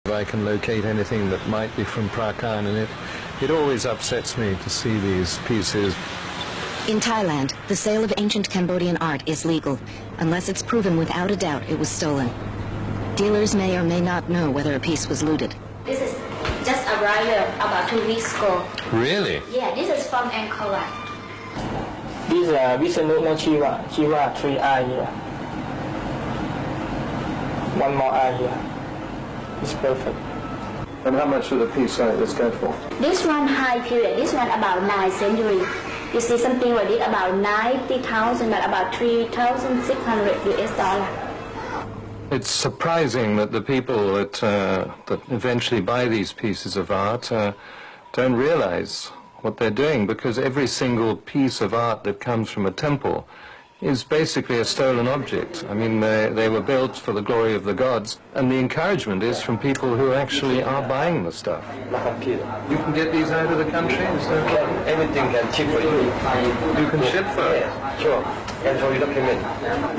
I can locate anything that might be from Prakan, and it always upsets me to see these pieces. In Thailand, the sale of ancient Cambodian art is legal, unless it's proven without a doubt it was stolen. Dealers may or may not know whether a piece was looted. This is just arrived about 2 weeks ago. Really? Yeah, this is from Angkor. These are Vishnu Shiva, 3 eye here. One more eye here. It's perfect. And how much would a piece like this go for? This one high period, this one about 9th century. You see something like this about 90,000, but about 3,600 US dollar. It's surprising that the people that eventually buy these pieces of art don't realize what they're doing, because every single piece of art that comes from a temple is basically a stolen object. I mean, they were built for the glory of the gods, and the encouragement is from people who actually are buying the stuff. You can get these out of the country? Everything can ship for you. You can ship for it? Yeah, sure. And for your document.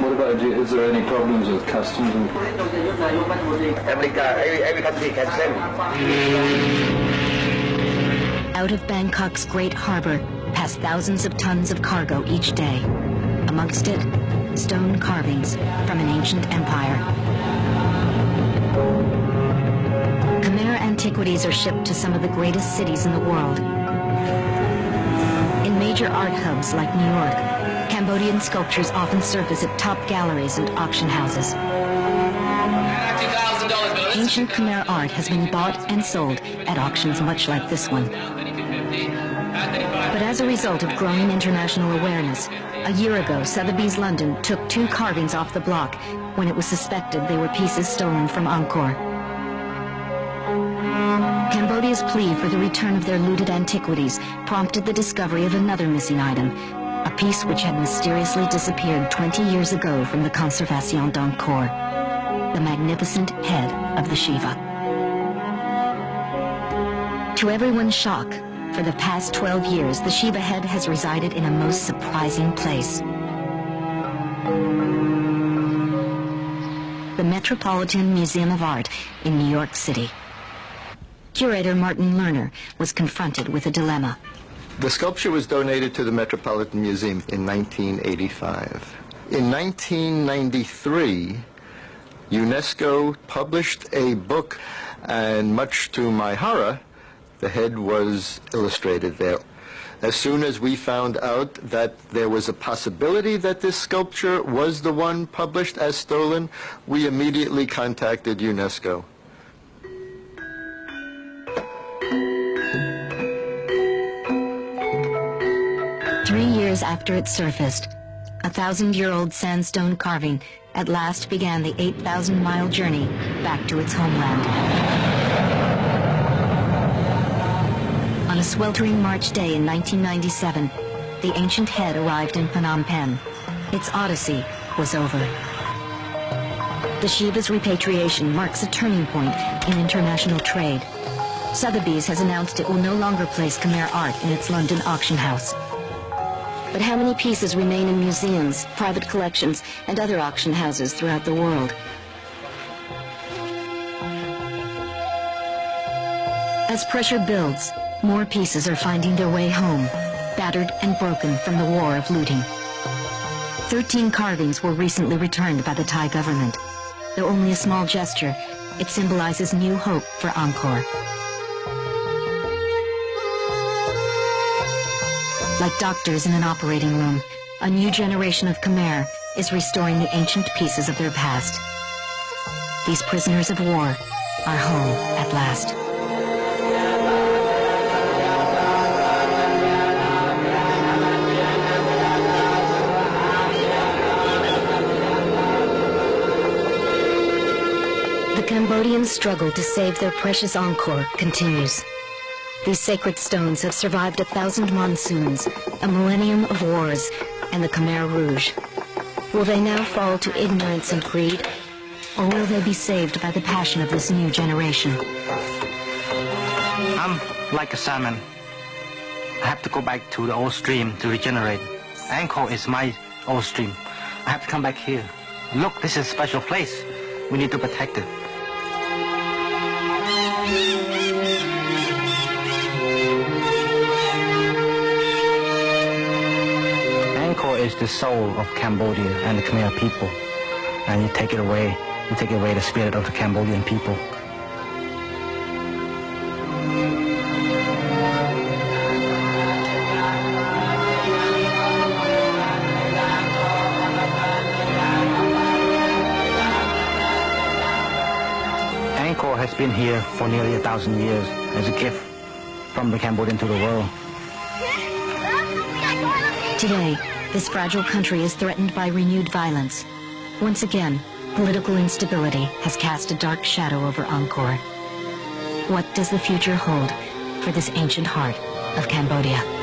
What about, is there any problems with customs? America, every country can send. Out of Bangkok's Great Harbor pass thousands of tons of cargo each day. Amongst it, stone carvings from an ancient empire. Khmer antiquities are shipped to some of the greatest cities in the world. In major art hubs like New York, Cambodian sculptures often surface at top galleries and auction houses. Ancient Khmer art has been bought and sold at auctions much like this one. But as a result of growing international awareness, a year ago, Sotheby's London took 2 carvings off the block when it was suspected they were pieces stolen from Angkor. Cambodia's plea for the return of their looted antiquities prompted the discovery of another missing item, a piece which had mysteriously disappeared 20 years ago from the Conservation d'Angkor, the magnificent head of the Shiva. To everyone's shock, for the past 12 years, the Shiva head has resided in a most surprising place. The Metropolitan Museum of Art in New York City. Curator Martin Lerner was confronted with a dilemma. The sculpture was donated to the Metropolitan Museum in 1985. In 1993, UNESCO published a book, and much to my horror, the head was illustrated there. As soon as we found out that there was a possibility that this sculpture was the one published as stolen, we immediately contacted UNESCO. Three years after it surfaced, a 1,000-year-old sandstone carving at last began the 8,000-mile journey back to its homeland. On a sweltering March day in 1997, the ancient head arrived in Phnom Penh. Its odyssey was over. The Shiva's repatriation marks a turning point in international trade. Sotheby's has announced it will no longer place Khmer art in its London auction house. But how many pieces remain in museums, private collections, and other auction houses throughout the world? As pressure builds, more pieces are finding their way home, battered and broken from the war of looting. 13 carvings were recently returned by the Thai government. Though only a small gesture, it symbolizes new hope for Angkor. Like doctors in an operating room, a new generation of Khmer is restoring the ancient pieces of their past. These prisoners of war are home at last. The Cambodians' struggle to save their precious Angkor continues. These sacred stones have survived 1,000 monsoons, a millennium of wars, and the Khmer Rouge. Will they now fall to ignorance and greed, or will they be saved by the passion of this new generation? I'm like a salmon. I have to go back to the old stream to regenerate. Angkor is my old stream. I have to come back here. Look, this is a special place. We need to protect it. the soul of Cambodia and the Khmer people, and you take away the spirit of the Cambodian people. Angkor has been here for nearly 1,000 years as a gift from the Cambodian to the world. Today, this fragile country is threatened by renewed violence. Once again, political instability has cast a dark shadow over Angkor. What does the future hold for this ancient heart of Cambodia?